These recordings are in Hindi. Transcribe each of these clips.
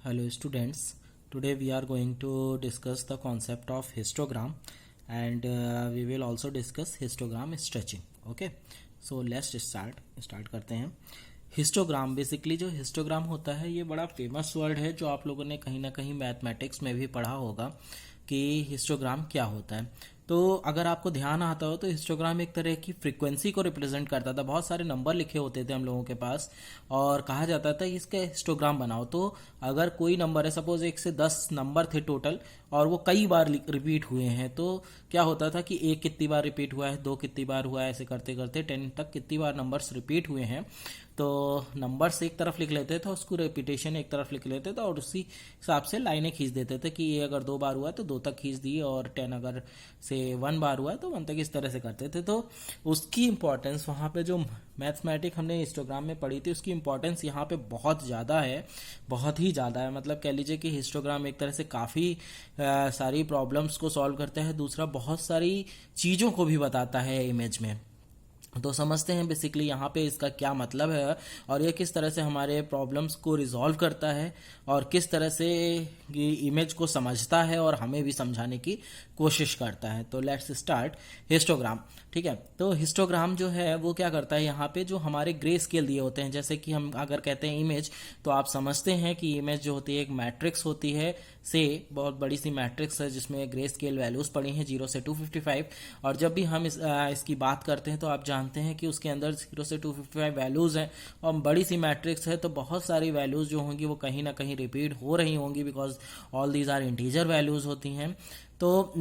Hello students, today we are going to discuss the concept of histogram and we will also discuss histogram stretching. Okay, so let's start करते हैं. हिस्टोग्राम बेसिकली जो हिस्टोग्राम होता है ये बड़ा फेमस वर्ड है जो आप लोगों ने कहीं ना कहीं मैथमेटिक्स में भी पढ़ा होगा कि हिस्टोग्राम क्या होता है. तो अगर आपको ध्यान आता हो तो हिस्टोग्राम एक तरह की फ्रीक्वेंसी को रिप्रेजेंट करता था. बहुत सारे नंबर लिखे होते थे हम लोगों के पास और कहा जाता था इसका हिस्टोग्राम बनाओ. तो अगर कोई नंबर है, सपोज 1 से 10 नंबर थे टोटल और वो कई बार रिपीट हुए हैं, तो क्या होता था कि 1 कितनी बार रिपीट हुआ है, 2 कितनी बार हुआ है, ऐसे करते करते 10 तक कितनी बार नंबर्स रिपीट हुए हैं. तो नंबर्स एक तरफ लिख लेते थे, उसको रेपिटेशन एक तरफ लिख लेते थे और उसी हिसाब से लाइनें खींच देते थे कि ये अगर 2 बार हुआ है तो 2 तक खींच दी और 10 अगर से 1 बार हुआ है तो 1 तक, इस तरह से करते थे. तो उसकी इंपॉर्टेंस वहाँ पे जो मैथमेटिक हमने हिस्टोग्राम में पढ़ी थी उसकी इंपॉर्टेंस यहाँ पे बहुत ज़्यादा है, बहुत ही ज़्यादा है. मतलब कह लीजिए कि हिस्टोग्राम एक तरह से काफ़ी सारी प्रॉब्लम्स को सॉल्व करता है. दूसरा, बहुत सारी चीज़ों को भी बताता है इमेज में. तो समझते हैं बेसिकली यहाँ पे इसका क्या मतलब है और ये किस तरह से हमारे प्रॉब्लम्स को रिजॉल्व करता है और किस तरह से ये इमेज को समझता है और हमें भी समझाने की कोशिश करता है. तो लेट्स स्टार्ट हिस्टोग्राम. ठीक है, तो हिस्टोग्राम जो है वो क्या करता है, यहाँ पे जो हमारे ग्रे स्केल दिए होते हैं, जैसे कि हम अगर कहते हैं इमेज, तो आप समझते हैं कि इमेज जो होती है एक मैट्रिक्स होती है, से बहुत बड़ी सी मैट्रिक्स है जिसमें ग्रे स्केल वैल्यूज पड़ी हैं 0 से 255. और जब भी हम इसकी बात करते हैं तो आप जानते हैं कि उसके अंदर 0 से 255 वैल्यूज हैं और बड़ी सी मैट्रिक्स है, तो बहुत सारी वैल्यूज जो होंगी वो कहीं ना कहीं रिपीट हो रही होंगी because all these are integer values होती हैं. तो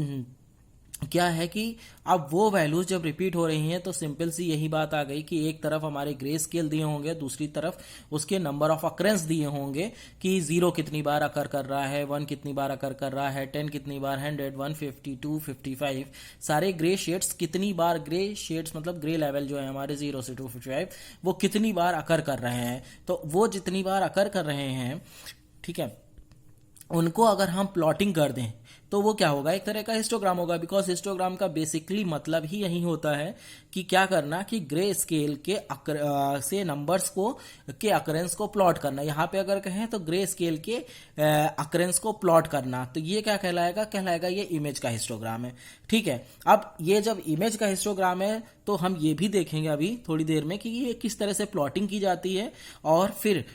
क्या है कि अब वो वैल्यूज जब रिपीट हो रही हैं तो सिंपल सी यही बात आ गई कि एक तरफ हमारे ग्रे स्केल दिए होंगे, दूसरी तरफ उसके नंबर ऑफ अकरेंस दिए होंगे कि 0 कितनी बार अकर कर रहा है, 1 कितनी बार अकर कर रहा है, 10 कितनी बार, 100, 150, 255, सारे ग्रे शेड्स कितनी बार, ग्रे शेड्स मतलब ग्रे लेवल जो है हमारे 0 से 255, वो कितनी बार अकर कर रहे हैं. तो वो जितनी बार अकर कर रहे हैं, ठीक है, उनको अगर हम प्लॉटिंग कर दें तो वो क्या होगा, एक तरह का हिस्टोग्राम होगा. बिकॉज हिस्टोग्राम का बेसिकली मतलब ही यही होता है कि क्या करना कि ग्रे स्केल के से नंबर्स को के अकरेंस को प्लॉट करना. यहाँ पे अगर कहें तो ग्रे स्केल के अकरेंस को प्लॉट करना, तो ये क्या कहलाएगा ये इमेज का हिस्टोग्राम है. ठीक है, अब ये जब इमेज का हिस्टोग्राम है तो हम ये भी देखेंगे अभी थोड़ी देर में कि ये किस तरह से प्लॉटिंग की जाती है. और फिर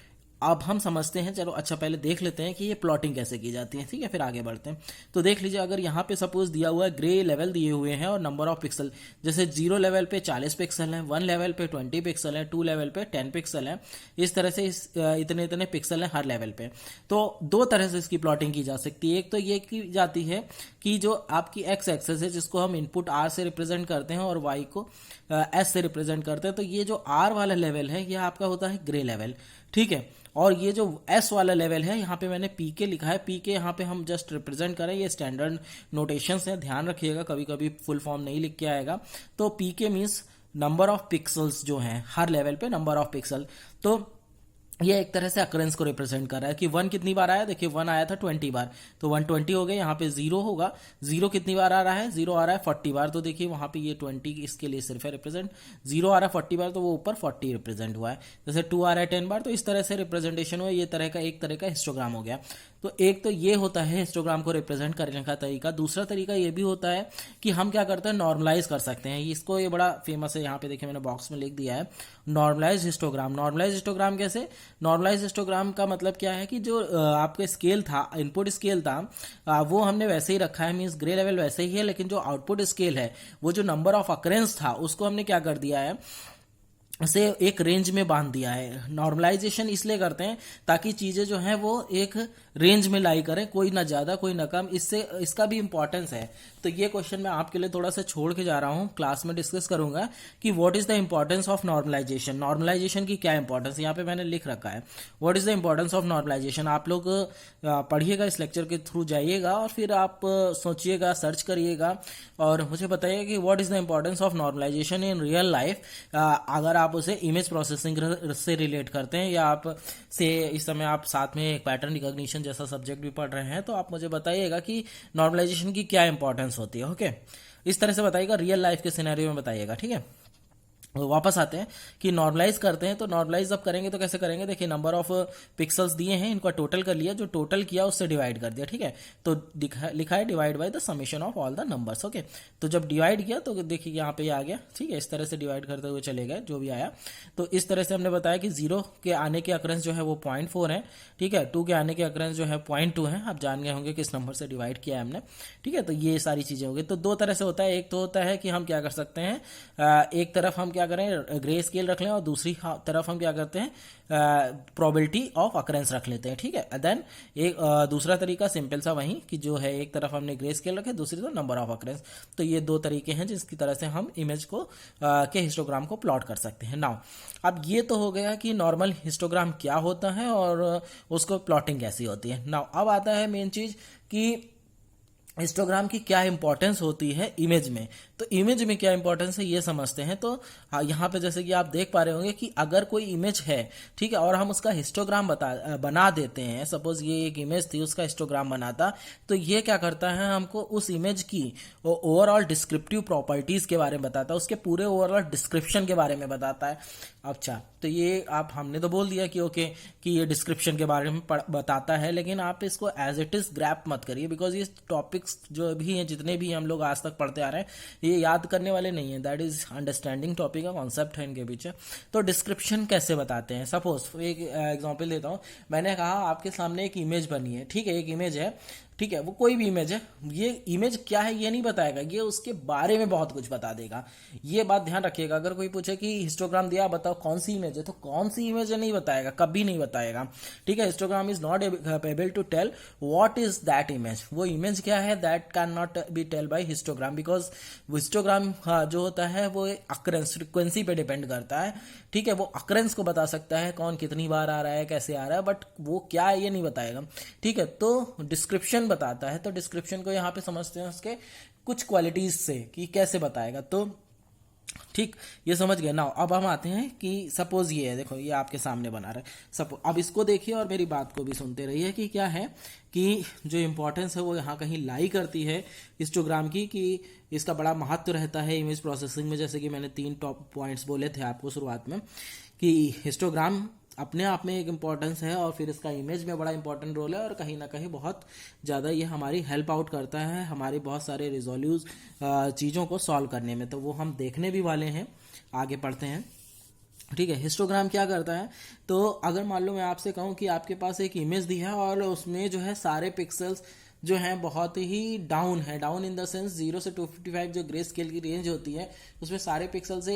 अब हम समझते हैं, चलो अच्छा पहले देख लेते हैं कि ये प्लॉटिंग कैसे की जाती है. ठीक है, फिर आगे बढ़ते हैं. तो देख लीजिए, अगर यहाँ पे सपोज दिया हुआ है ग्रे लेवल दिए हुए हैं और नंबर ऑफ पिक्सल, जैसे 0 लेवल पे 40 पिक्सल हैं, 1 लेवल पे 20 पिक्सल है, 2 लेवल पे 10 पिक्सल है, इस तरह से इतने इतने पिक्सल हैं हर लेवल पे. तो 2 तरह से इसकी प्लॉटिंग की जा सकती है. एक तो ये की जाती है कि जो आपकी एक्स एक्सेस है जिसको हम इनपुट आर से रिप्रेजेंट करते हैं और वाई को एस से रिप्रेजेंट करते हैं, तो ये जो आर वाला लेवल है यह आपका होता है ग्रे लेवल. ठीक है, और ये जो एस वाला लेवल है, यहाँ पे मैंने पी के लिखा है, पी के यहाँ पे हम जस्ट रिप्रेजेंट करें, ये स्टैंडर्ड नोटेशंस है, ध्यान रखिएगा कभी कभी फुल फॉर्म नहीं लिख के आएगा. तो पी के मीन्स नंबर ऑफ पिक्सल्स जो हैं हर लेवल पे, नंबर ऑफ पिक्सल. तो ये एक तरह से अकरेंस को रिप्रेजेंट कर रहा है कि 1 कितनी बार आया, देखिए 1 आया था 20 बार, तो 120 हो गए. यहाँ पे 0 होगा, 0 कितनी बार आ रहा है, 0 आ रहा है 40 बार, तो देखिए वहाँ पे ये 20 इसके लिए सिर्फ है रिप्रेजेंट. 0 आ रहा है 40 बार तो वो ऊपर 40 रिप्रेजेंट हुआ है. जैसे 2 आ रहा है 10 बार, तो इस तरह से रिप्रेजेंटेशन हुआ. ये एक तरह का हिस्टोग्राम हो गया. तो एक तो ये होता है हिस्टोग्राम को रिप्रेजेंट करने का तरीका. दूसरा तरीका ये भी होता है कि हम क्या करते हैं, नॉर्मलाइज कर सकते हैं. इसको ये बड़ा फेमस है, यहाँ पे देखिए मैंने बॉक्स में लिख दिया है नॉर्मलाइज हिस्टोग्राम. नॉर्मलाइज हिस्टोग्राम कैसे, नॉर्मलाइज हिस्टोग्राम का मतलब क्या है कि जो आपका स्केल था, इनपुट स्केल था, वो हमने वैसे ही रखा है, मीन्स ग्रे लेवल वैसे ही है, लेकिन जो आउटपुट स्केल है वो जो नंबर ऑफ अकरेंस था उसको हमने क्या कर दिया है, से एक रेंज में बांध दिया है. नॉर्मलाइजेशन इसलिए करते हैं ताकि चीजें जो हैं वो एक रेंज में लाई करें, कोई ना ज्यादा कोई ना कम. इससे इसका भी इंपॉर्टेंस है. तो ये क्वेश्चन मैं आपके लिए थोड़ा सा छोड़ के जा रहा हूँ, क्लास में डिस्कस करूंगा कि what is the importance of normalization. Normalization की क्या इंपॉर्टेंस, यहाँ पे मैंने लिख रखा है what is the importance of normalization. आप लोग पढ़िएगा, इस लेक्चर के थ्रू जाइएगा और फिर आप सोचिएगा, सर्च करिएगा और मुझे बताइएगा कि what is the importance of normalization in real life. अगर आप उसे इमेज प्रोसेसिंग से रिलेट करते हैं या आप से इस समय आप साथ में एक पैटर्न रिकॉग्निशन जैसा सब्जेक्ट भी पढ़ रहे हैं, तो आप मुझे बताइएगा कि नॉर्मलाइजेशन की क्या इंपॉर्टेंस होती है. ओके, इस तरह से बताइएगा, रियल लाइफ के सिनेरियो में बताइएगा. ठीक है, वापस आते हैं कि नॉर्मलाइज करते हैं। तो नॉर्मलाइज जब करेंगे तो कैसे करेंगे, देखिए नंबर ऑफ पिक्सल्स दिए हैं, इनका टोटल कर लिया, जो टोटल किया उससे डिवाइड कर दिया, ठीक है। तो लिखा है divide by the summation of all the numbers, okay. तो जब डिवाइड किया तो देखिए यहाँ पे आ गया, ठीक है। इस तरह से डिवाइड करते हुए चले गए जो भी आया। तो इस तरह से हमने बताया कि 0 के आने के अक्रेंस जो है वो 0.4 है, ठीक है। 2 के आने के अक्रेंस जो है 0.2 है। आप जान गए होंगे किस नंबर से डिवाइड किया है हमने, ठीक है। तो ये सारी चीजें हो गई। तो दो तरह से होता है, एक तो होता है कि हम क्या कर सकते हैं, एक तरफ हम क्या करें, ग्रे स्केल रख लें, और दूसरी तरफ हम क्या करते हैं, प्रोबेबिलिटी ऑफ अकरेंस रख लेते हैं, ठीक है। देन एक दूसरा तरीका सिंपल सा वही कि जो है एक तरफ हमने ग्रे स्केल रखे, दूसरी तरफ नंबर ऑफ अकरेंस। तो ये दो तरीके हैं जिसकी तरह से हम इमेज को के हिस्टोग्राम को प्लॉट कर सकते हैं। नाउ अब ये तो हो गया कि नॉर्मल हिस्टोग्राम क्या होता है और उसको प्लॉटिंग कैसी होती है। नाउ अब आता है मेन चीज कि हिस्टोग्राम की क्या इंपॉर्टेंस होती है इमेज में। तो इमेज में क्या इंपॉर्टेंस है ये समझते हैं। तो यहाँ पे जैसे कि आप देख पा रहे होंगे कि अगर कोई इमेज है, ठीक है, और हम उसका हिस्टोग्राम बना देते हैं, सपोज ये एक इमेज थी, उसका हिस्टोग्राम बनाता, तो ये क्या करता है, हमको उस इमेज की ओवरऑल डिस्क्रिप्टिव प्रॉपर्टीज के बारे में बताता है, उसके पूरे ओवरऑल डिस्क्रिप्शन के बारे में बताता है। अच्छा, तो ये आप हमने तो बोल दिया कि ओके कि ये डिस्क्रिप्शन के बारे में बताता है, लेकिन आप इसको एज इट इज ग्रैप मत करिए, बिकॉज ये टॉपिक्स जो भी हैं, जितने भी हम लोग आज तक पढ़ते आ रहे हैं, ये याद करने वाले नहीं है। दैट इज अंडरस्टैंडिंग टॉपिक का कॉन्सेप्ट है इनके पीछे। तो डिस्क्रिप्शन कैसे बताते हैं, सपोज एक एग्जांपल देता हूँ। मैंने कहा आपके सामने एक इमेज बनी है, ठीक है, एक इमेज है, ठीक है, वो कोई भी इमेज है। ये इमेज क्या है ये नहीं बताएगा, ये उसके बारे में बहुत कुछ बता देगा। ये बात ध्यान रखिएगा। अगर कोई पूछे कि हिस्टोग्राम दिया, बताओ कौन सी इमेज है, तो कौन सी इमेज है नहीं बताएगा, कभी नहीं बताएगा, ठीक है। Histogram is not able to tell what is that image. वो इमेज क्या है, that can not be tell by histogram, because histogram जो होता है वो अकरेंस फ्रिक्वेंसी पे डिपेंड करता है, ठीक है। वो अकरेंस को बता सकता है, कौन कितनी बार आ रहा है, कैसे आ रहा है, बट वो क्या है ये नहीं बताएगा, ठीक है। तो डिस्क्रिप्शन बताता है। तो डिस्क्रिप्शन को यहाँ पे समझते हैं उसके कुछ क्वालिटीज से कि कैसे बताएगा। तो ठीक, ये समझ गए ना। अब हम आते हैं कि सपोज ये है, देखो ये आपके सामने बना रहा है सपोज। अब इसको देखिए और मेरी बात को भी सुनते रहिए कि क्या है कि जो इंपॉर्टेंस है वो यहाँ कहीं लाई करती है हिस्टोग्राम की, कि इसका बड़ा महत्व रहता है इमेज प्रोसेसिंग में। जैसे कि मैंने 3 टॉप पॉइंट्स बोले थे आपको शुरुआत में कि हिस्टोग्राम अपने आप में एक इम्पॉर्टेंस है, और फिर इसका इमेज में बड़ा इंपॉर्टेंट रोल है, और कहीं ना कहीं बहुत ज़्यादा ये हमारी हेल्प आउट करता है हमारी बहुत सारे रिजोल्यूज चीज़ों को सॉल्व करने में। तो वो हम देखने भी वाले हैं, आगे पढ़ते हैं, ठीक है। हिस्टोग्राम क्या करता है, तो अगर मान लो मैं आपसे कहूँ कि आपके पास एक इमेज दी है और उसमें जो है सारे पिक्सल्स जो हैं बहुत ही डाउन है, डाउन इन द सेंस 0 से 255 जो ग्रे स्केल की रेंज होती है उसमें सारे पिक्सल से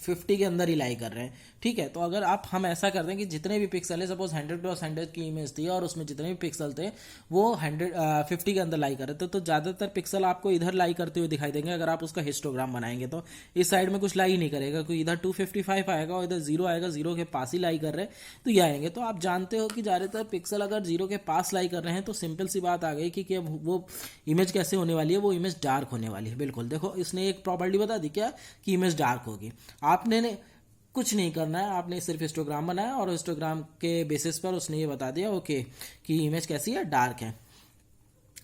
50 के अंदर ही लाई कर रहे हैं, ठीक है। तो अगर हम ऐसा कर दें कि जितने भी पिक्सल है, सपोज 100x100 की इमेज थी और उसमें जितने भी पिक्सल थे वो 50 के अंदर लाई कर रहे थे, तो ज़्यादातर पिक्सल आपको इधर लाई करते हुए दिखाई देंगे। अगर आप उसका हिस्टोग्राम बनाएंगे तो इस साइड में कुछ लाई नहीं करेगा, कोई इधर 255 आएगा और इधर 0 आएगा, 0 के पास ही लाई कर रहे हैं तो ये आएंगे। तो आप जानते हो कि ज़्यादातर पिक्सल अगर 0 के पास लाई कर रहे हैं तो सिंपल सी बात आ गई कि वो इमेज कैसे होने वाली है, वो इमेज डार्क होने वाली है। बिल्कुल, देखो इसने एक प्रॉपर्टी बता दी क्या कि इमेज डार्क होगी। आपने कुछ नहीं करना है, आपने सिर्फ हिस्टोग्राम बनाया और हिस्टोग्राम के बेसिस पर उसने ये बता दिया ओके कि इमेज कैसी है, डार्क है।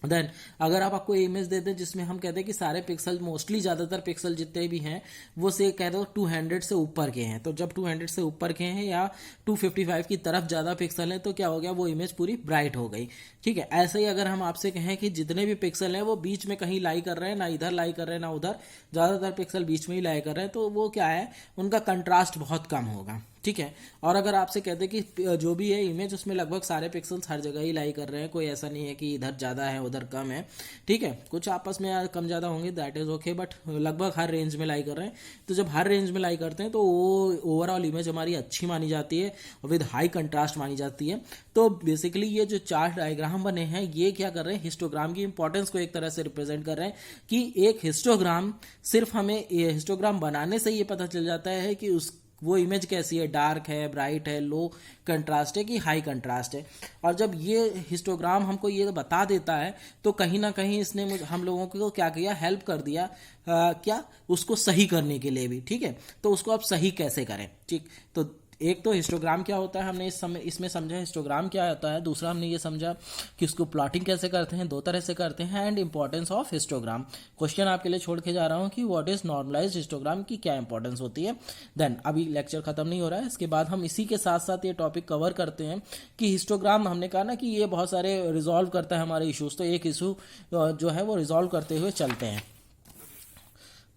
देन अगर आपको इमेज देते हैं जिसमें हम कहते हैं कि सारे पिक्सल, मोस्टली ज़्यादातर पिक्सल जितने भी हैं वो से कह दो 200 से ऊपर के हैं, तो जब 200 से ऊपर के हैं या 255 की तरफ ज़्यादा पिक्सल हैं तो क्या हो गया, वो इमेज पूरी ब्राइट हो गई, ठीक है। ऐसे ही अगर हम आपसे कहें कि जितने भी पिक्सल हैं वो बीच में कहीं लाई कर रहे हैं, ना इधर लाई कर रहे हैं ना उधर, ज़्यादातर पिक्सल बीच में ही लाई कर रहे हैं, तो वो क्या है, उनका कंट्रास्ट बहुत कम होगा, ठीक है। और अगर आपसे कहते हैं कि जो भी है इमेज उसमें लगभग सारे पिक्सल्स हर जगह ही लाई कर रहे हैं, कोई ऐसा नहीं है कि इधर ज़्यादा है उधर कम है, ठीक है, कुछ आपस में कम ज़्यादा होंगे, दैट इज़ ओके, बट लगभग हर रेंज में लाई कर रहे हैं। तो जब हर रेंज में लाई करते हैं तो वो ओवरऑल इमेज हमारी अच्छी मानी जाती है, विद हाई कंट्रास्ट मानी जाती है। तो बेसिकली ये जो 4 डायग्राम बने हैं ये क्या कर रहे हैं, हिस्टोग्राम की इंपॉर्टेंस को एक तरह से रिप्रेजेंट कर रहे हैं कि एक हिस्टोग्राम, सिर्फ हमें हिस्टोग्राम बनाने से ये पता चल जाता है कि वो इमेज कैसी है, डार्क है, ब्राइट है, लो कंट्रास्ट है कि हाई कंट्रास्ट है। और जब ये हिस्टोग्राम हमको ये बता देता है तो कहीं ना कहीं इसने हम लोगों को क्या किया, हेल्प कर दिया, क्या उसको सही करने के लिए भी, ठीक है। तो उसको आप सही कैसे करें, ठीक। तो एक तो हिस्टोग्राम क्या होता है, हमने इसमें समझा हिस्टोग्राम क्या होता है, दूसरा हमने ये समझा कि उसको प्लॉटिंग कैसे करते हैं, दो तरह से करते हैं, and importance of histogram. Question आपके लिए छोड़ के जा रहा हूँ कि व्हाट इज नॉर्मलाइज्ड हिस्टोग्राम की क्या इंपॉर्टेंस होती है। देन अभी लेक्चर खत्म नहीं हो रहा है, इसके बाद हम इसी के साथ साथ ये टॉपिक कवर करते हैं कि हिस्टोग्राम, हमने कहा ना कि ये बहुत सारे रिजॉल्व करता है हमारे इशूज, तो एक इशू जो है वो रिजॉल्व करते हुए चलते हैं।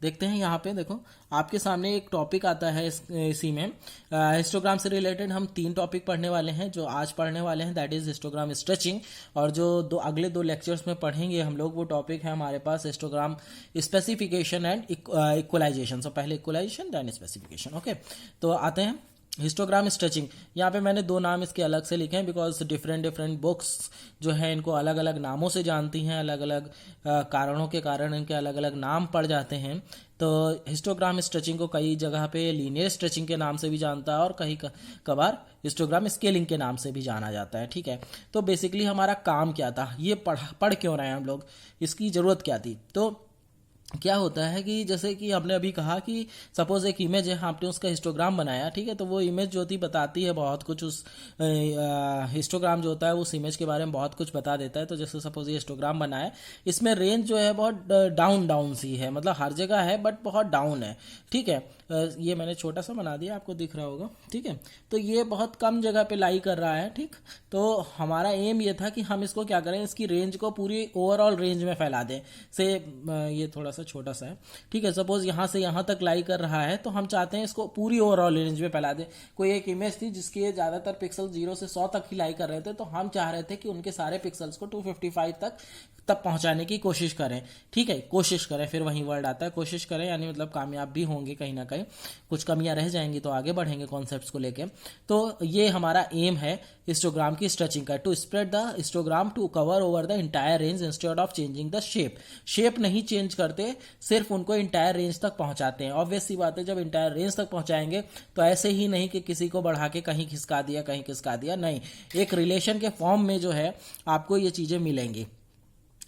देखते हैं यहाँ पे, देखो आपके सामने एक टॉपिक आता है इसी में हिस्टोग्राम से रिलेटेड हम 3 टॉपिक पढ़ने वाले हैं जो आज पढ़ने वाले हैं, दैट इज हिस्टोग्राम स्ट्रेचिंग, और जो अगले 2 लेक्चर्स में पढ़ेंगे हम लोग वो टॉपिक है हमारे पास हिस्टोग्राम स्पेसिफिकेशन एंड इक्वलाइजेशन। सो पहले इक्वलाइजेशन देन स्पेसिफिकेशन। ओके, तो आते हैं हिस्टोग्राम स्ट्रेचिंग। यहाँ पे मैंने 2 नाम इसके अलग से लिखे हैं बिकॉज डिफरेंट बुक्स जो है इनको अलग अलग नामों से जानती हैं, अलग अलग कारणों के कारण इनके अलग अलग नाम पड़ जाते हैं। तो हिस्टोग्राम स्ट्रेचिंग को कई जगह पे लीनियर स्ट्रेचिंग के नाम से भी जानता है और कहीं कभार हिस्टोग्राम स्केलिंग के नाम से भी जाना जाता है। ठीक है, तो बेसिकली हमारा काम क्या था, ये पढ़ क्यों रहे हैं हम लोग, इसकी ज़रूरत क्या थी। तो क्या होता है कि जैसे कि हमने अभी कहा कि सपोज एक इमेज है, आपने उसका हिस्टोग्राम बनाया, ठीक है, तो वो इमेज जो थी बताती है बहुत कुछ, उस हिस्टोग्राम जो होता है उस इमेज के बारे में बहुत कुछ बता देता है। तो जैसे सपोज ये हिस्टोग्राम बना है, इसमें रेंज जो है बहुत डाउन सी है, मतलब हर जगह है बट बहुत डाउन है। ठीक है, ये मैंने छोटा सा बना दिया, आपको दिख रहा होगा। ठीक है, तो ये बहुत कम जगह पे लाई कर रहा है। ठीक, तो हमारा एम ये था कि हम इसको क्या करें, इसकी रेंज को पूरी ओवरऑल रेंज में फैला दें। से ये थोड़ा सा छोटा सा है, ठीक है, सपोज यहाँ से यहाँ तक लाई कर रहा है तो हम चाहते हैं इसको पूरी ओवरऑल रेंज में फैला दें। कोई एक इमेज थी जिसके ज़्यादातर पिक्सल 0 से 100 तक ही लाई कर रहे थे, तो हम चाह रहे थे कि उनके सारे पिक्सल्स को 255 तक पहुंचाने की कोशिश करें। ठीक है, कोशिश करें, फिर वही वर्ड आता है कोशिश करें, यानी मतलब कामयाब भी होंगे कहीं ना कहीं, कुछ कमियां रह जाएंगी तो आगे बढ़ेंगे कॉन्सेप्ट्स को लेके। तो ये हमारा एम है हिस्टोग्राम की स्ट्रेचिंग का, to spread the histogram to cover over the entire range instead of changing the shape. Shape नहीं चेंज करते, सिर्फ उनको इंटायर रेंज तक पहुंचाते हैं। ऑब्वियस सी बात है, जब इंटायर रेंज तक पहुंचाएंगे तो ऐसे ही नहीं कि किसी को बढ़ा के कहीं खिसका दिया कहीं खिसका दिया, नहीं, एक रिलेशन के फॉर्म में जो है आपको ये चीजें मिलेंगी।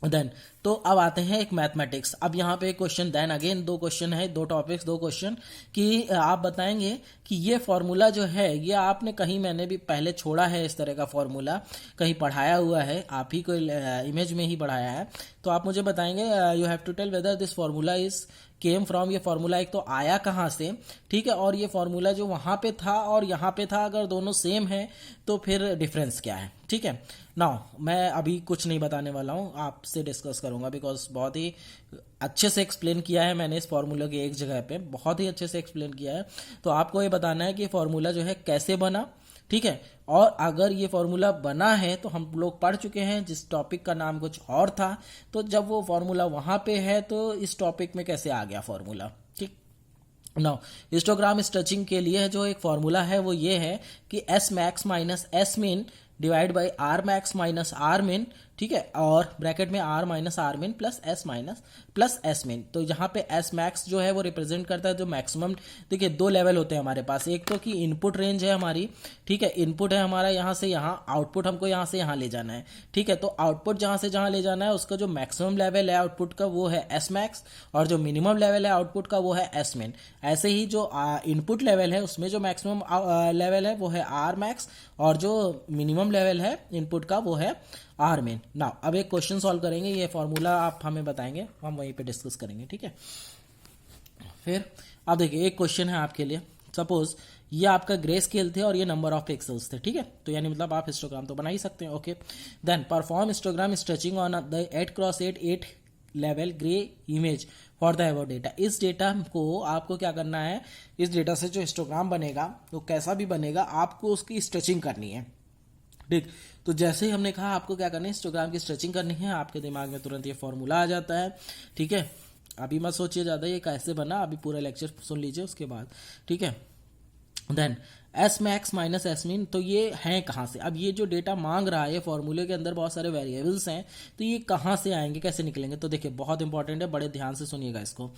देन तो अब आते हैं एक मैथमेटिक्स। अब यहाँ पे एक क्वेश्चन, देन अगेन 2 क्वेश्चन है, 2 टॉपिक्स 2 क्वेश्चन कि आप बताएंगे कि ये फॉर्मूला जो है ये आपने कहीं, मैंने भी पहले छोड़ा है इस तरह का फॉर्मूला, कहीं पढ़ाया हुआ है, आप ही को इमेज में ही पढ़ाया है, तो आप मुझे बताएंगे you have to tell whether this formula is came from, ये फॉर्मूला एक तो आया कहाँ से, ठीक है, और ये फॉर्मूला जो वहाँ पे था और यहाँ पे था, अगर दोनों सेम है तो फिर डिफरेंस क्या है। ठीक है, नाउ मैं अभी कुछ नहीं बताने वाला हूँ, आपसे डिस्कस करूंगा बिकॉज बहुत ही अच्छे से एक्सप्लेन किया है मैंने इस फॉर्मूला की एक जगह पे, बहुत ही अच्छे से एक्सप्लेन किया है। तो आपको ये बताना है कि फॉर्मूला जो है कैसे बना, ठीक है, और अगर ये फॉर्मूला बना है तो हम लोग पढ़ चुके हैं जिस टॉपिक का नाम कुछ और था, तो जब वो फॉर्मूला वहां पे है तो इस टॉपिक में कैसे आ गया फॉर्मूला। ठीक, नाउ हिस्टोग्राम स्ट्रेचिंग के लिए जो एक फॉर्मूला है वो ये है कि S max minus S min divide by R max minus R min, ठीक है, और ब्रैकेट में R minus R min plus S min. तो यहाँ पे एस मैक्स जो है वो रिप्रेजेंट करता है जो मैक्सिमम, देखिए 2 लेवल होते हैं हमारे पास, एक तो कि इनपुट रेंज है हमारी, ठीक है, इनपुट है हमारा यहाँ से यहाँ, आउटपुट हमको यहाँ से यहाँ ले जाना है। ठीक है, तो आउटपुट जहाँ से जहाँ ले जाना है उसका जो मैक्सिमम लेवल है आउटपुट का वो है एस मैक्स, और जो मिनिमम लेवल है आउटपुट का वो है एस मिन। ऐसे ही जो इनपुट लेवल है उसमें जो मैक्सिमम लेवल है वो है आर मैक्स, और जो मिनिमम लेवल है इनपुट का वो है आर मिन। नाउ अब एक क्वेश्चन सॉल्व करेंगे, ये फॉर्मूला आप हमें बताएंगे, हम वहीं पे डिस्कस करेंगे। ठीक है, फिर अब देखिए एक क्वेश्चन है आपके लिए, सपोज ये आपका ग्रे स्केल थे और ये नंबर ऑफ पिक्सल्स थे, ठीक है, तो यानी मतलब आप हिस्टोग्राम तो बना ही सकते हैं। Okay, then perform histogram stretching on the 8x8 level gray image for the above data. इस डेटा को आपको क्या करना है, इस डेटा से जो हिस्टोग्राम बनेगा तो कैसा भी बनेगा, आपको उसकी स्ट्रेचिंग करनी है। ठीक, तो जैसे ही हमने कहा आपको क्या करना है, हिस्टोग्राम की स्ट्रेचिंग करनी है, आपके दिमाग में तुरंत ये फॉर्मूला आ जाता है। ठीक है, अभी मत सोचिए ज़्यादा ये कैसे बना, अभी पूरा लेक्चर सुन लीजिए उसके बाद। ठीक है, then S max minus S min, तो ये हैं कहाँ से, अब ये जो डेटा मांग रहा है, फॉर्मूले के अंदर बहुत सारे वेरिएबल्स हैं, तो ये कहाँ से आएंगे, कैसे निकलेंगे। तो देखिए बहुत इंपॉर्टेंट है, बड़े ध्यान से सुनिएगा इसको,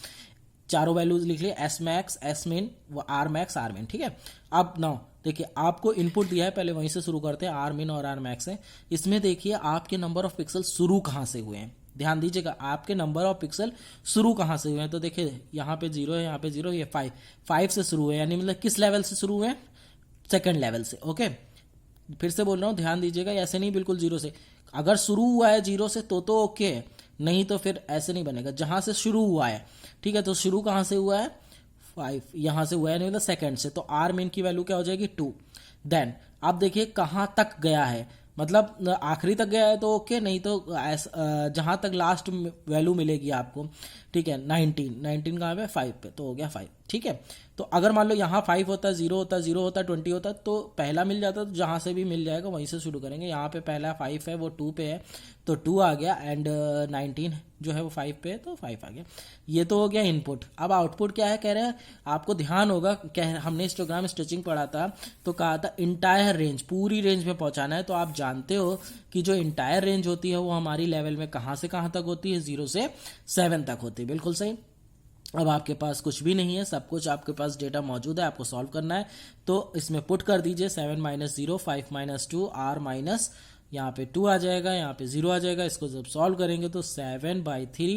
चारों वैल्यूज लिख लिए, एस मैक्स एस मिन व आर मैक्स आर मिन। ठीक है, अब नाउ देखिए आपको इनपुट दिया है, पहले वहीं से शुरू करते हैं, आर मिन और आर मैक्स है। इसमें देखिए आपके नंबर ऑफ पिक्सल शुरू कहाँ से हुए हैं, ध्यान दीजिएगा, आपके नंबर ऑफ पिक्सल शुरू कहाँ से हुए हैं। तो देखिए यहाँ पे 0 है, यहाँ पे 0, ये 5 से शुरू हुए, यानी मतलब किस लेवल से शुरू हुए हैं, सेकंड लेवल से। ओके, फिर से बोल रहा हूँ, ध्यान दीजिएगा, ऐसे नहीं बिल्कुल जीरो से। अगर शुरू हुआ है जीरो से तो ओके है, नहीं तो फिर ऐसे नहीं बनेगा। जहां से शुरू हुआ है, ठीक है, तो शुरू कहां से हुआ है 5, यहां से हुआ है, नहीं मतलब सेकंड से, तो आर मेन की वैल्यू क्या हो जाएगी 2। देन आप देखिए कहां तक गया है, मतलब आखिरी तक गया है तो ओके, नहीं तो जहां तक लास्ट वैल्यू मिलेगी आपको, ठीक है, 19 कहाँ पे 5 पे, तो हो गया 5। ठीक है, तो अगर मान लो यहाँ 5 होता, 0 होता, 0 होता, 20 होता, तो पहला मिल जाता, तो जहां से भी मिल जाएगा वहीं से शुरू करेंगे। यहाँ पे पहला 5 है, वो 2 पे है, तो 2 आ गया, एंड 19 जो है वो 5 पे है, तो 5 आ गया। ये तो हो गया इनपुट। अब आउटपुट क्या है, कह रहे हैं आपको ध्यान होगा, हमने हिस्टोग्राम स्ट्रेचिंग पढ़ा था, तो कहा था इंटायर रेंज, पूरी रेंज में पहुंचाना है। तो आप जानते हो कि जो इंटायर रेंज होती है वो हमारी लेवल में कहां से कहां तक होती है, 0 से 7 तक होती है। बिल्कुल सही। अब आपके पास कुछ भी नहीं है, सब कुछ आपके पास डेटा मौजूद है, आपको सॉल्व करना है। तो इसमें पुट कर दीजिए 7 - 0, 5 - 2, r माइनस यहाँ पे 2 आ जाएगा, यहाँ पे 0 आ जाएगा। इसको जब सॉल्व करेंगे तो 7/3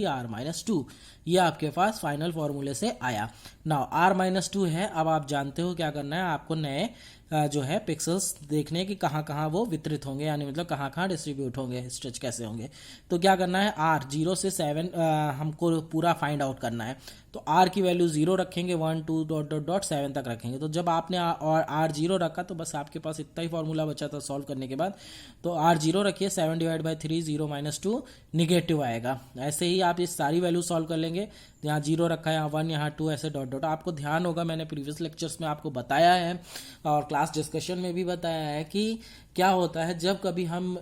r - 2, ये आपके पास फाइनल फॉर्मूले से आया। नाउ r - 2 है। अब आप जानते हो क्या करना है, आपको नए जो है पिक्सल्स देखने की कहाँ कहाँ वो वितरित होंगे, यानी मतलब कहाँ कहाँ डिस्ट्रीब्यूट होंगे, स्ट्रेच कैसे होंगे। तो क्या करना है, r 0 से 7 हमको पूरा फाइंड आउट करना है। तो r की वैल्यू 0 रखेंगे, 1 2 डॉट डॉट डॉट 7 तक रखेंगे। तो जब आपने और r 0 रखा तो बस आपके पास इतना ही फॉर्मूला बचा था सॉल्व करने के बाद। तो r 0 रखिए, 7/3, 0 - 2 निगेटिव आएगा। ऐसे ही आप ये सारी वैल्यू सॉल्व कर लेंगे। यहाँ 0 रखा है, यहाँ 1, यहाँ 2, ऐसे डॉट डॉट। आपको ध्यान होगा, मैंने प्रीवियस लेक्चर्स में आपको बताया है और क्लास डिस्कशन में भी बताया है कि क्या होता है जब कभी हम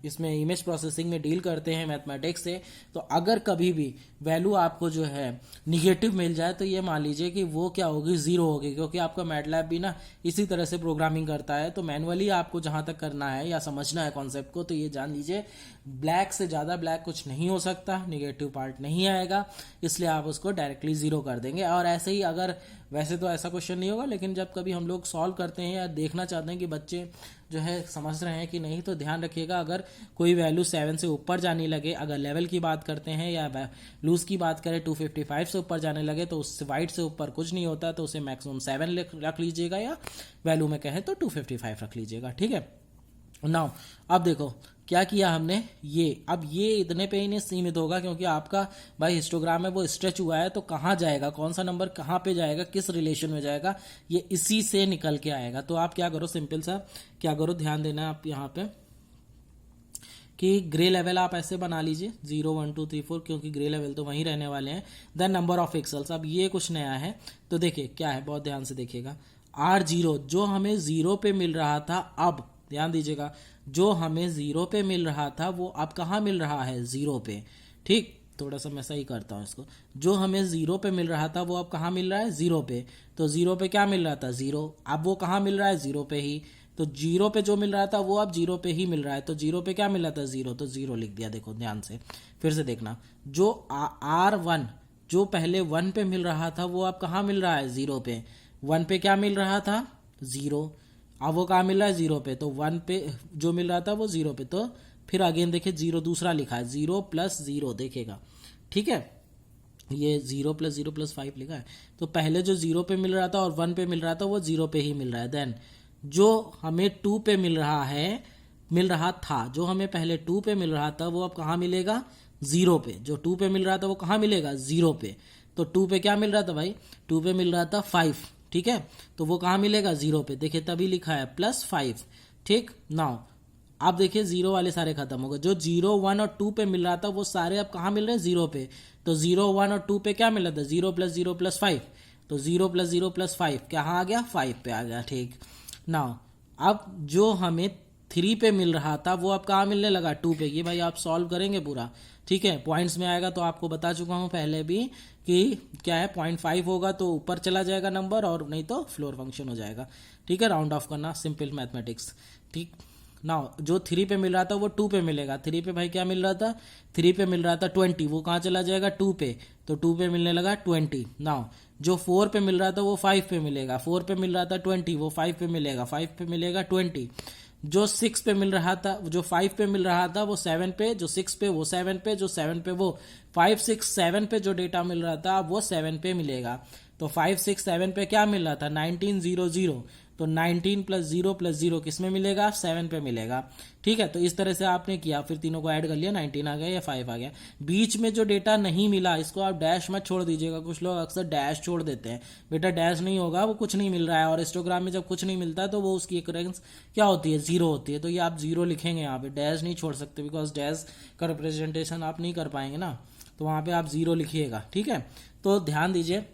इसमें इमेज प्रोसेसिंग में डील करते हैं मैथमेटिक्स से, तो अगर कभी भी वैल्यू आपको जो है निगेटिव मिल जाए तो ये मान लीजिए कि वो क्या होगी, 0 होगी, क्योंकि आपका मैटलैब भी ना इसी तरह से प्रोग्रामिंग करता है। तो मैनुअली आपको जहां तक करना है या समझना है कॉन्सेप्ट को, तो ये जान लीजिए ब्लैक से ज़्यादा ब्लैक कुछ नहीं हो सकता, निगेटिव पार्ट नहीं आएगा, इसलिए आप उसको डायरेक्टली 0 कर देंगे। और ऐसे ही अगर, वैसे तो ऐसा क्वेश्चन नहीं होगा, लेकिन जब कभी हम लोग सॉल्व करते हैं या देखना चाहते हैं कि बच्चे जो है समझ रहे हैं कि नहीं, तो ध्यान रखिएगा अगर कोई वैल्यू 7 से ऊपर जाने लगे, अगर लेवल की बात करते हैं या लूज की बात करें 255 से ऊपर जाने लगे, तो उससे वाइट से ऊपर कुछ नहीं होता, तो उसे मैक्सिमम 7 रख लीजिएगा, या वैल्यू में कहें तो 255 रख लीजिएगा। ठीक है, नाउ अब देखो क्या किया हमने, ये अब ये इतने पे ही नहीं सीमित होगा, क्योंकि आपका भाई हिस्टोग्राम में वो स्ट्रेच हुआ है, तो कहाँ जाएगा, कौन सा नंबर कहाँ पे जाएगा, किस रिलेशन में जाएगा, ये इसी से निकल के आएगा। तो आप क्या करो, सिंपल सा क्या करो, ध्यान देना है आप यहाँ पे कि ग्रे लेवल आप ऐसे बना लीजिए 0 1 2 3 4, क्योंकि ग्रे लेवल तो वहीं रहने वाले हैं। देन नंबर ऑफ पिक्सल्स, अब ये कुछ नया है, तो देखिए क्या है, बहुत ध्यान से देखिएगा। r0 जो हमें 0 पे मिल रहा था, अब ध्यान दीजिएगा, जो हमें 0 पे मिल रहा था वो अब कहाँ मिल रहा है, 0 पे। ठीक, थोड़ा सा मैं सही करता हूँ इसको, जो हमें 0 पे मिल रहा था वो अब कहाँ मिल रहा है, 0 पे। तो 0 पे क्या मिल रहा था, 0, अब वो कहाँ मिल रहा है, 0 पे ही। तो 0 पे जो मिल रहा था वो अब 0 पे ही मिल रहा है, तो 0 पे क्या मिल रहा था, 0, तो 0 लिख दिया। देखो ध्यान से फिर से देखना, जो r1 जो पहले 1 पे मिल रहा था वो अब कहाँ मिल रहा है, 0 पे। 1 पे क्या मिल रहा था, 0, अब वो कहाँ मिल रहा है, 0 पे। तो 1 पे जो मिल रहा था वो 0 पे, तो फिर अगेन देखिए 0 दूसरा लिखा है, 0 + 0 देखेगा। ठीक है, ये 0 + 0 + 5 लिखा है। तो पहले जो 0 पे मिल रहा था और 1 पे मिल रहा था वो 0 पे ही मिल रहा है। देन जो हमें 2 पे मिल रहा था, जो हमें पहले 2 पे मिल रहा था वो अब कहाँ मिलेगा, 0 पे। जो 2 पे मिल रहा था वो कहाँ मिलेगा, 0 पे। तो 2 पे क्या मिल रहा था भाई, 2 पे मिल रहा था 5, ठीक है, तो वो कहाँ मिलेगा, 0 पे। देखिए तभी लिखा है +5। ठीक, नाउ आप देखिए 0 वाले सारे खत्म हो गए, जो 0 1 और 2 पे मिल रहा था वो सारे अब कहाँ मिल रहे हैं, 0 पे। तो 0 1 और 2 पे क्या मिल रहा था, 0 + 0 + 5, तो 0 + 0 + 5 कहाँ आ गया, 5 पे आ गया। ठीक, नाउ अब जो हमें 3 पे मिल रहा था वो अब कहाँ मिलने लगा, 2 पे। ये भाई आप सॉल्व करेंगे पूरा, ठीक है, पॉइंट्स में आएगा, तो आपको बता चुका हूँ पहले भी कि क्या है, 0.5 होगा तो ऊपर चला जाएगा नंबर, और नहीं तो फ्लोर फंक्शन हो जाएगा। ठीक है, राउंड ऑफ करना, सिंपल मैथमेटिक्स। ठीक, नाउ जो 3 पे मिल रहा था वो 2 पे मिलेगा। 3 पे भाई क्या मिल रहा था, 3 पे मिल रहा था 20, वो कहाँ चला जाएगा, 2 पे। तो 2 पे मिलने लगा 20। नाउ जो 4 पे मिल रहा था वो 5 पे मिलेगा। 4 पे मिल रहा था 20, वो 5 पे मिलेगा। 5 पे मिलेगा 20। जो 6 पे मिल रहा था, जो 5 पे मिल रहा था वो 7 पे, जो 6 पे वो 7 पे, जो 7 पे वो 5 6 7 पे जो डेटा मिल रहा था वो 7 पे मिलेगा। तो 5 6 7 पे क्या मिल रहा था, 1900। तो 19 प्लस जीरो किस में मिलेगा, 7 पे मिलेगा। ठीक है, तो इस तरह से आपने किया, फिर तीनों को ऐड कर लिया, 19 आ गया या 5 आ गया। बीच में जो डेटा नहीं मिला इसको आप डैश मत छोड़ दीजिएगा, कुछ लोग अक्सर डैश छोड़ देते हैं, बेटा डैश नहीं होगा, वो कुछ नहीं मिल रहा है। और हिस्टोग्राम में जब कुछ नहीं मिलता तो वो उसकी occurrence क्या होती है, जीरो होती है। तो ये आप जीरो लिखेंगे यहाँ पे, डैश नहीं छोड़ सकते, बिकॉज डैश का रिप्रेजेंटेशन आप नहीं कर पाएंगे ना, तो वहां पे आप जीरो लिखिएगा। ठीक है, तो ध्यान दीजिए,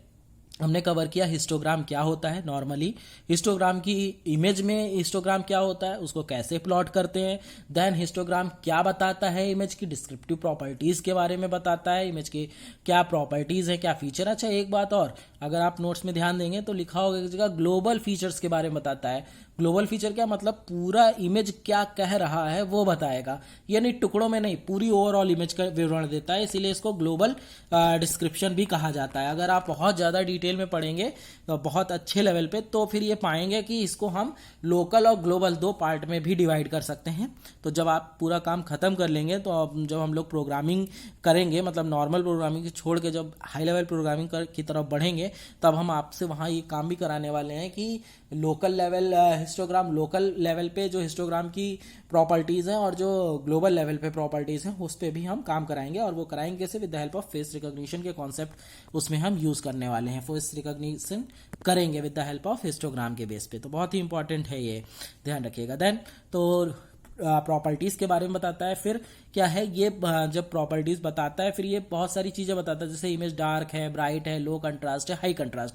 हमने कवर किया हिस्टोग्राम क्या होता है। नॉर्मली हिस्टोग्राम की इमेज में हिस्टोग्राम क्या होता है, उसको कैसे प्लॉट करते हैं। देन हिस्टोग्राम क्या बताता है, इमेज की डिस्क्रिप्टिव प्रॉपर्टीज के बारे में बताता है, इमेज की क्या प्रॉपर्टीज है, क्या फीचर। अच्छा, एक बात और, अगर आप नोट्स में ध्यान देंगे तो लिखा होगा एक जगह ग्लोबल फीचर्स के बारे में बताता है। ग्लोबल फीचर क्या मतलब, पूरा इमेज क्या कह रहा है वो बताएगा, यानी टुकड़ों में नहीं, पूरी ओवरऑल इमेज का विवरण देता है, इसीलिए इसको ग्लोबल डिस्क्रिप्शन भी कहा जाता है। अगर आप बहुत ज़्यादा डिटेल में पढ़ेंगे तो बहुत अच्छे लेवल पे, तो फिर ये पाएंगे कि इसको हम लोकल और ग्लोबल दो पार्ट में भी डिवाइड कर सकते हैं। तो जब आप पूरा काम खत्म कर लेंगे, तो अब जब हम लोग प्रोग्रामिंग करेंगे, मतलब नॉर्मल प्रोग्रामिंग छोड़ के जब हाई लेवल प्रोग्रामिंग की तरफ बढ़ेंगे, तब हम आपसे वहाँ ये काम भी कराने वाले हैं कि local level histogram, local level पे जो हिस्टोग्राम की प्रॉपर्टीज हैं और जो ग्लोबल लेवल पे प्रॉपर्टीज हैं उस पर भी हम काम कराएंगे। और वो कराएंगे कैसे, with the help of face recognition के कॉन्सेप्ट उसमें हम यूज करने वाले हैं। फेस रिकॉग्निशन करेंगे with the help of histogram के बेस पे, तो बहुत ही इंपॉर्टेंट है ये, ध्यान रखिएगा। देन तो प्रॉपर्टीज के बारे में बताता है। फिर क्या है ये, जब प्रॉपर्टीज बताता है फिर ये बहुत सारी चीजें बताता है, जैसे इमेज डार्क है, ब्राइट है, लो कंट्रास्ट है, हाई कंट्रास्ट।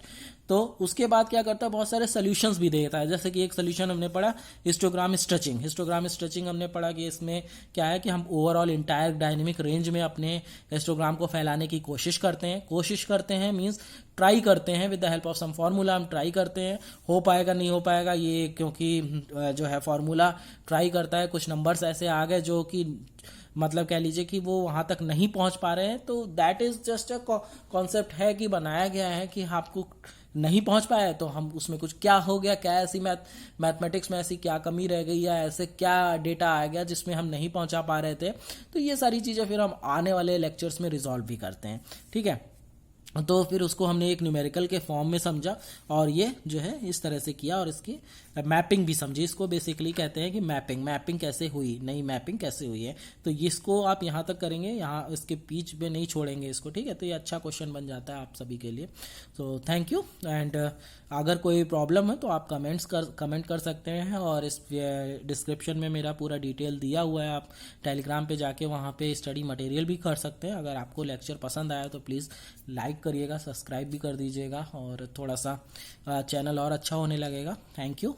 तो उसके बाद क्या करता है, बहुत सारे सोल्यूशंस भी देता है। जैसे कि एक सोल्यूशन हमने पढ़ा हिस्टोग्राम स्ट्रेचिंग। हिस्टोग्राम स्ट्रेचिंग हमने पढ़ा कि इसमें क्या है कि हम ओवरऑल इंटायर डायनेमिक रेंज में अपने हिस्टोग्राम को फैलाने की कोशिश करते हैं मींस ट्राई करते हैं, with the help of some formula हम ट्राई करते हैं। हो पाएगा नहीं हो पाएगा ये, क्योंकि जो है फार्मूला ट्राई करता है, कुछ नंबर्स ऐसे आ गए जो कि मतलब कह लीजिए कि वो वहां तक नहीं पहुंच पा रहे हैं, तो that is just a concept है कि बनाया गया है कि आपको नहीं पहुंच पाया, तो हम उसमें कुछ क्या हो गया, क्या ऐसी मैथमेटिक्स में ऐसी क्या कमी रह गई, या ऐसे क्या डेटा आ गया जिसमें हम नहीं पहुंचा पा रहे थे। तो ये सारी चीजें फिर हम आने वाले लेक्चर्स में रिजॉल्व भी करते हैं। ठीक है, तो फिर उसको हमने एक न्यूमेरिकल के फॉर्म में समझा और ये जो है इस तरह से किया, और इसकी मैपिंग भी समझी। इसको बेसिकली कहते हैं कि मैपिंग कैसे हुई, नई मैपिंग कैसे हुई है। तो इसको आप यहाँ तक करेंगे, यहाँ इसके बीच में नहीं छोड़ेंगे इसको। ठीक है, तो ये अच्छा क्वेश्चन बन जाता है आप सभी के लिए। तो थैंक यू। एंड अगर कोई प्रॉब्लम है तो आप कमेंट कर सकते हैं, और इस डिस्क्रिप्शन में मेरा पूरा डिटेल दिया हुआ है, आप टेलीग्राम पे जाके वहाँ पे स्टडी मटेरियल भी कर सकते हैं। अगर आपको लेक्चर पसंद आया तो प्लीज़ लाइक करिएगा, सब्सक्राइब भी कर दीजिएगा, और थोड़ा सा चैनल और अच्छा होने लगेगा। Thank you.